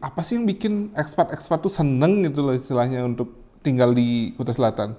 Apa sih yang bikin ekspat-ekspat tuh seneng gitu loh istilahnya untuk tinggal di Kuta Selatan?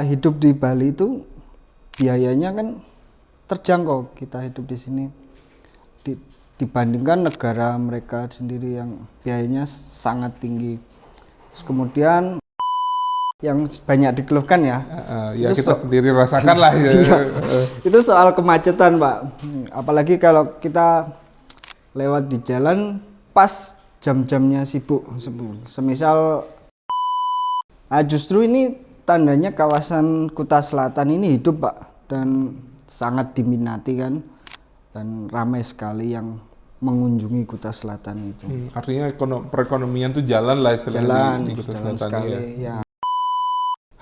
Hidup di Bali itu biayanya kan terjangkau, kita hidup di sini dibandingkan negara mereka sendiri yang biayanya sangat tinggi. Terus kemudian yang banyak dikeluhkan ya, Ya itu kita sendiri rasakan lah ya. iya, itu soal kemacetan, Pak. Apalagi kalau kita lewat di jalan pas jam-jamnya sibuk. Semisal justru ini tandanya kawasan Kuta Selatan ini hidup, Pak, dan sangat diminati kan, dan ramai sekali yang mengunjungi Kuta Selatan itu. Artinya perekonomian tuh jalan lah istilahnya Jalan, di Kuta jalan Selatan sekali ya. ya.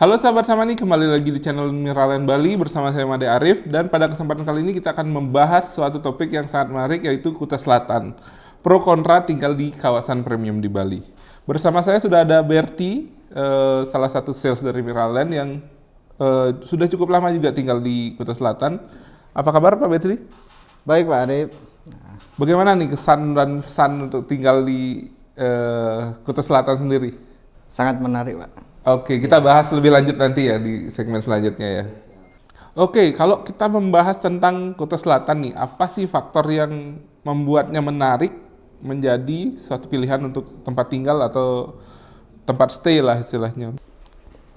Halo sahabat Samani, kembali lagi di channel Miralen Bali bersama saya Made Arif, dan pada kesempatan kali ini kita akan membahas suatu topik yang sangat menarik, yaitu Kuta Selatan. Pro kontra tinggal di kawasan premium di Bali. Bersama saya sudah ada Berti, salah satu sales dari Miralen yang sudah cukup lama juga tinggal di Kuta Selatan. Apa kabar Pak Berti? Baik, Pak Arif. Bagaimana nih kesan dan pesan untuk tinggal di Kuta Selatan sendiri? Sangat menarik, Pak. Oke, kita bahas lebih lanjut nanti ya di segmen selanjutnya ya. Oke, kalau kita membahas tentang Kuta Selatan nih, apa sih faktor yang membuatnya menarik menjadi suatu pilihan untuk tempat tinggal atau tempat stay lah istilahnya?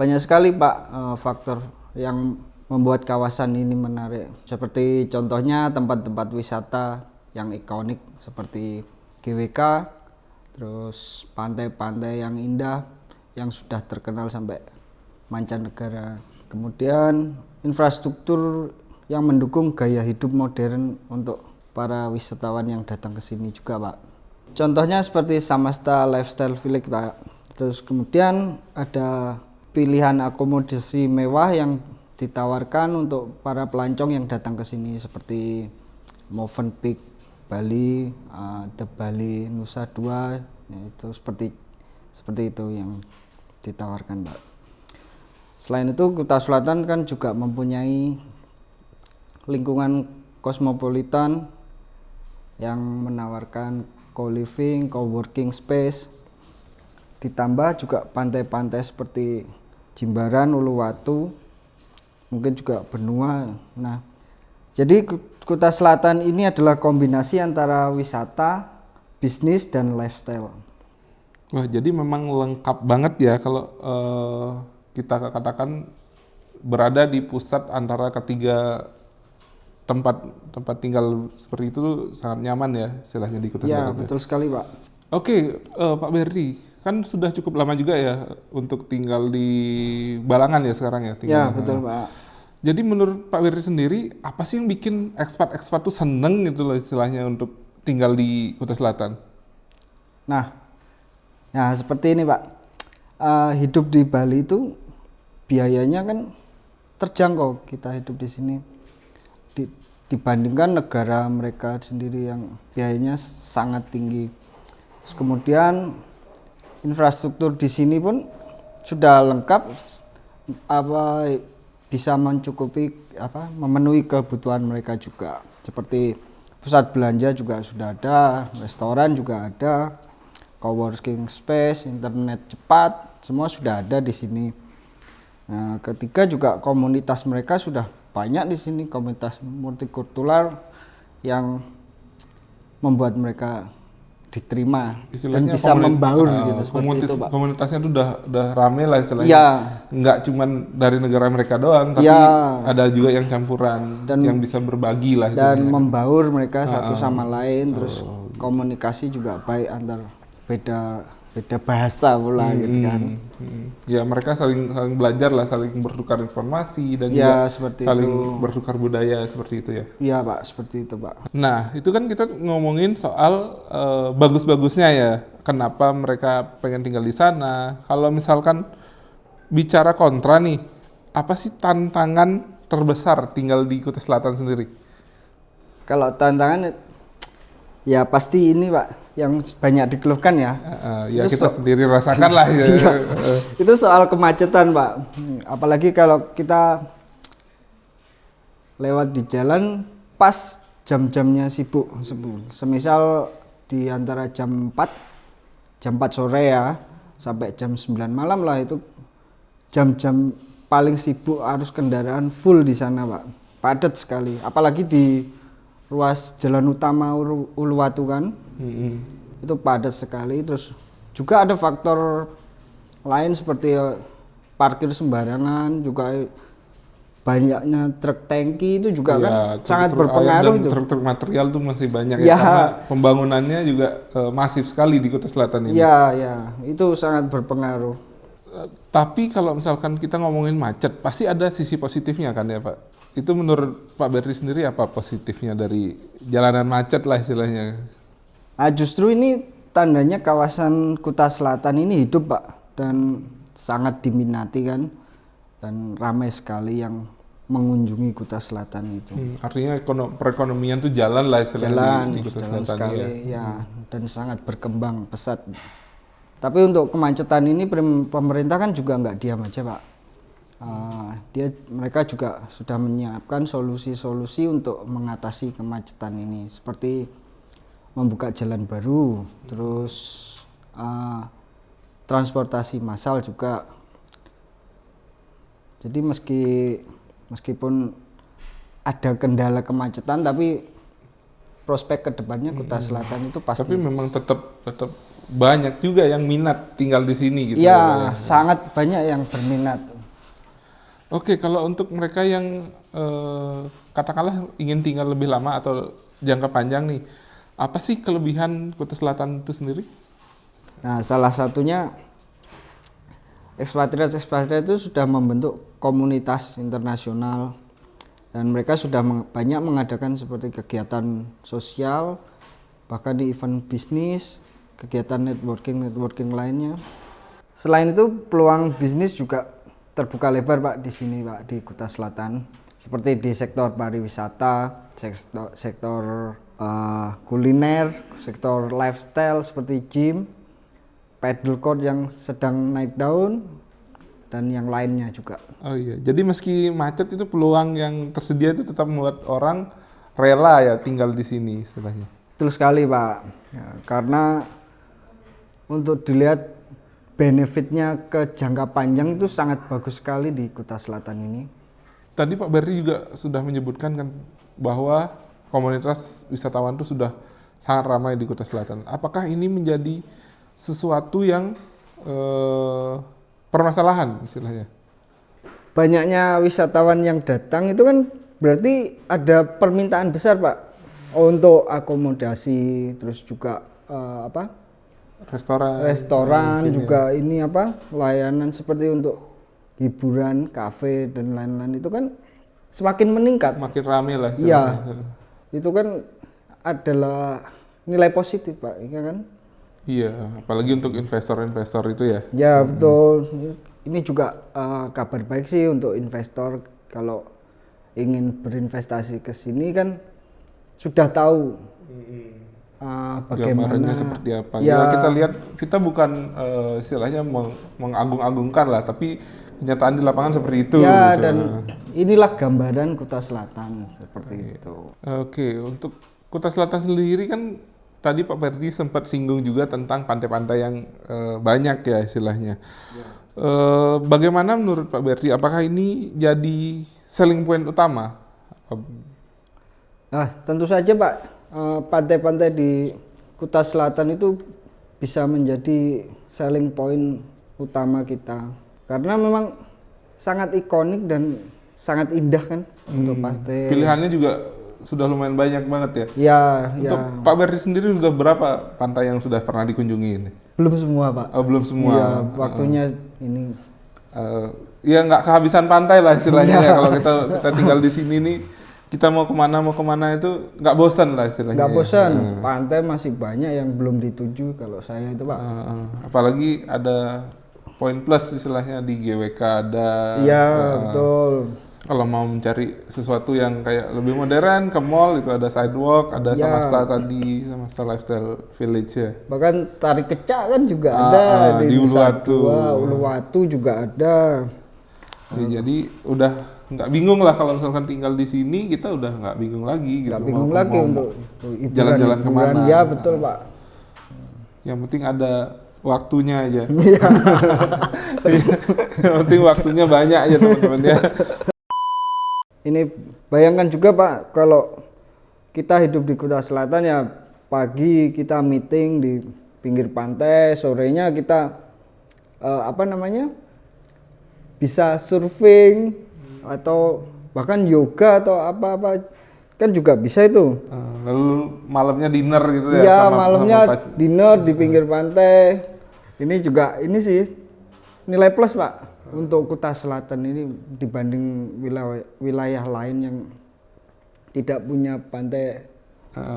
Banyak sekali, Pak, faktor yang membuat kawasan ini menarik. Seperti contohnya tempat-tempat wisata yang ikonik seperti GWK, terus pantai-pantai yang indah yang sudah terkenal sampai mancanegara. Kemudian infrastruktur yang mendukung gaya hidup modern untuk para wisatawan yang datang ke sini juga, Pak. Contohnya seperti Samasta Lifestyle Village, Pak. Terus kemudian ada pilihan akomodasi mewah yang ditawarkan untuk para pelancong yang datang ke sini seperti Movenpick Bali, The Bali Nusa Dua, itu seperti itu yang ditawarkan, Pak. Selain itu, Kuta Selatan kan juga mempunyai lingkungan kosmopolitan yang menawarkan co-living, co-working space. Ditambah juga pantai-pantai seperti Jimbaran, Uluwatu, mungkin juga Benua. Nah, jadi Kuta Selatan ini adalah kombinasi antara wisata, bisnis, dan lifestyle. Wah, jadi memang lengkap banget ya kalau kita katakan berada di pusat antara ketiga tempat tinggal seperti itu sangat nyaman ya istilahnya di Kuta Selatan. Ya, betul sekali, Pak. Oke, Pak Berdi, kan sudah cukup lama juga ya untuk tinggal di Balangan ya sekarang ya? Ya, betul, Pak. Jadi menurut Pak Berdi sendiri, apa sih yang bikin ekspat-ekspat tuh seneng gitu loh istilahnya untuk tinggal di Kuta Selatan? Nah, seperti ini, Pak. Hidup di Bali itu biayanya kan terjangkau, kita hidup di sini dibandingkan negara mereka sendiri yang biayanya sangat tinggi. Terus kemudian infrastruktur di sini pun sudah lengkap, bisa memenuhi kebutuhan mereka juga. Seperti pusat belanja juga sudah ada, restoran juga ada, co-working space, internet cepat, semua sudah ada di sini. Nah, ketiga juga komunitas mereka sudah banyak di sini, komunitas multikultural yang membuat mereka diterima dan bisa membaur gitu, seperti itu, Pak. Komunitasnya tuh udah rame lah istilahnya. Ya. Nggak cuman dari negara mereka doang, tapi ya, ada juga yang campuran dan yang bisa berbagi lah istilahnya. Dan membaur mereka satu sama lain, terus komunikasi juga baik antar beda bahasa pula gitu kan. Ya, mereka saling belajar lah, saling bertukar informasi dan Ya, juga saling bertukar budaya seperti itu ya. Iya, Pak, seperti itu, Pak. Nah, itu kan kita ngomongin soal bagus-bagusnya ya. Kenapa mereka pengen tinggal di sana? Kalau misalkan bicara kontra nih, apa sih tantangan terbesar tinggal di Kuta Selatan sendiri? Kalau tantangan ya pasti ini, Pak, yang banyak dikeluhkan ya. Ya kita sendiri rasakan lah ya. Itu soal kemacetan, Pak. Apalagi kalau kita lewat di jalan pas jam-jamnya sibuk. Semisal di antara jam 4 jam 4 sore ya sampai jam 9 malam lah, itu jam-jam paling sibuk, arus kendaraan full di sana Pak, padat sekali, apalagi di ruas jalan utama Uluwatu kan. Itu padat sekali. Terus juga ada faktor lain seperti parkir sembarangan, juga banyaknya truk tangki itu juga kan sangat berpengaruh. Itu truk-truk material tuh masih banyak ya, karena pembangunannya juga masif sekali di Kota Selatan ini. Ya, itu sangat berpengaruh. Tapi kalau misalkan kita ngomongin macet, pasti ada sisi positifnya kan ya Pak? Itu menurut Pak Berdi sendiri apa positifnya dari jalanan macet lah istilahnya? Justru ini tandanya kawasan Kuta Selatan ini hidup Pak, dan sangat diminati kan, dan ramai sekali yang mengunjungi Kuta Selatan itu. Artinya perekonomian tuh jalan lah istilahnya di Kuta jalan Selatan sekali, ya, dan sangat berkembang pesat. Tapi untuk kemacetan ini pemerintah kan juga nggak diam aja Pak. Mereka juga sudah menyiapkan solusi-solusi untuk mengatasi kemacetan ini, seperti membuka jalan baru, terus transportasi massal juga. Jadi meskipun ada kendala kemacetan, tapi prospek kedepannya Kuta Selatan itu pasti. Tapi memang tetap banyak juga yang minat tinggal di sini gitu. Ya, sangat banyak yang berminat. Oke, kalau untuk mereka yang katakanlah ingin tinggal lebih lama atau jangka panjang nih, apa sih kelebihan Kuta Selatan itu sendiri? Nah, salah satunya ekspatriat itu sudah membentuk komunitas internasional, dan mereka sudah banyak mengadakan seperti kegiatan sosial, bahkan di event bisnis, kegiatan networking lainnya. Selain itu, peluang bisnis juga terbuka lebar Pak di sini Pak, di Kuta Selatan, seperti di sektor pariwisata, sektor kuliner, sektor lifestyle seperti gym, paddle court yang sedang naik daun, dan yang lainnya juga. Oh iya, jadi meski macet itu peluang yang tersedia itu tetap membuat orang rela ya tinggal di sini istilahnya. Betul sekali Pak, ya, karena untuk dilihat benefitnya ke jangka panjang itu sangat bagus sekali di Kuta Selatan ini. Tadi Pak Berdi juga sudah menyebutkan kan bahwa komunitas wisatawan itu sudah sangat ramai di Kuta Selatan. Apakah ini menjadi sesuatu yang permasalahan istilahnya? Banyaknya wisatawan yang datang itu kan berarti ada permintaan besar Pak untuk akomodasi, terus juga restoran juga ya. Ini layanan seperti untuk hiburan, kafe dan lain-lain itu kan semakin meningkat, makin ramai lah. Iya, itu kan adalah nilai positif Pak, iya kan? Iya, apalagi untuk investor-investor itu ya. Ya betul. Ini juga kabar baik sih untuk investor, kalau ingin berinvestasi ke sini kan sudah tahu bagaimana gambarannya seperti apa. Ya, kita lihat, kita bukan istilahnya mengagung-agungkan lah, tapi kenyataan di lapangan seperti itu. Ya, gitu. Dan inilah gambaran Kuta Selatan seperti itu. Oke, untuk Kuta Selatan sendiri kan tadi Pak Berdi sempat singgung juga tentang pantai-pantai yang banyak ya istilahnya. Ya. Bagaimana menurut Pak Berdi, apakah ini jadi selling point utama? Tentu saja Pak. Pantai-pantai di Kuta Selatan itu bisa menjadi selling point utama kita, karena memang sangat ikonik dan sangat indah kan untuk pantai. Pilihannya juga sudah lumayan banyak banget ya. Ya. Untuk Pak Berdi sendiri sudah berapa pantai yang sudah pernah dikunjungi ini? Belum semua Pak. Oh, belum semua. Ya, waktunya ini. Ya nggak kehabisan pantai lah istilahnya ya. Kalau kita tinggal di sini nih, kita mau kemana itu nggak bosan lah istilahnya. Nggak bosan, pantai masih banyak yang belum dituju kalau saya itu Pak. Apalagi ada poin plus istilahnya di GWK ada. Iya betul. Kalau mau mencari sesuatu yang kayak lebih modern, ke mall itu ada sidewalk, ada Samasta tadi, Samasta Lifestyle Village ya. Bahkan Tarik Kecak kan juga ada di Uluwatu. Uluwatu juga ada. Ya, jadi udah nggak bingung lah kalau misalkan tinggal di sini, kita udah nggak bingung lagi. Nggak bingung lagi untuk jalan-jalan kemana. Ya betul Pak. Yang penting ada waktunya aja. Iya. Yang penting waktunya banyak aja teman-teman ya. Ini bayangkan juga Pak, kalau kita hidup di Kuta Selatan ya pagi kita meeting di pinggir pantai, sorenya kita bisa surfing atau bahkan yoga atau apa-apa kan juga bisa itu. Lalu malamnya dinner gitu ya? Iya, malamnya dinner di pinggir pantai. Ini juga ini sih nilai plus Pak untuk Kuta Selatan ini dibanding wilayah lain yang tidak punya pantai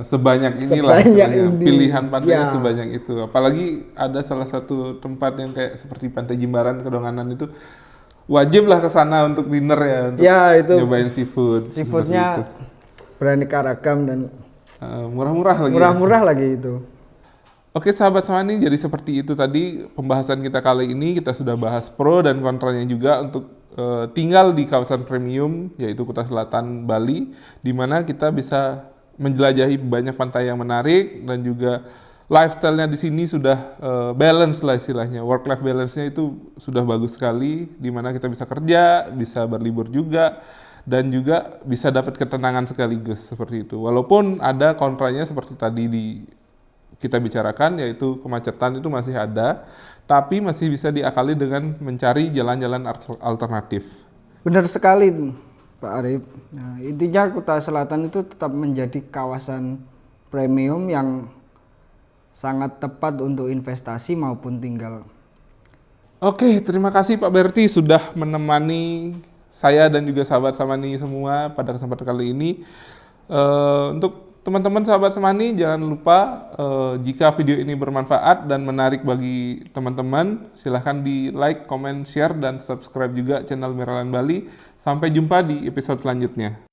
sebanyak inilah ini. Pilihan pantainya Ya. sebanyak itu. Apalagi ada salah satu tempat yang kayak seperti Pantai Jimbaran Kedonganan itu wajib lah ke sana untuk dinner ya, untuk itu nyobain seafood. seafoodnya beraneka ragam dan murah-murah lagi. murah-murah lagi itu. Oke sahabat Samani, jadi seperti itu tadi pembahasan kita kali ini. Kita sudah bahas pro dan kontranya juga untuk tinggal di kawasan premium, yaitu Kuta Selatan, Bali, di mana kita bisa menjelajahi banyak pantai yang menarik dan juga lifestyle-nya di sini sudah balance lah istilahnya. Work-life balance-nya itu sudah bagus sekali, di mana kita bisa kerja, bisa berlibur juga, dan juga bisa dapat ketenangan sekaligus seperti itu. Walaupun ada kontranya seperti tadi kita bicarakan, yaitu kemacetan itu masih ada, tapi masih bisa diakali dengan mencari jalan-jalan alternatif. Benar sekali Pak Arif. Nah, intinya Kuta Selatan itu tetap menjadi kawasan premium yang sangat tepat untuk investasi maupun tinggal. Oke, terima kasih Pak Berti sudah menemani saya dan juga sahabat Samani semua pada kesempatan kali ini. Untuk teman-teman sahabat Samani, jangan lupa jika video ini bermanfaat dan menarik bagi teman-teman, silahkan di like, comment, share, dan subscribe juga channel Miralan Bali. Sampai jumpa di episode selanjutnya.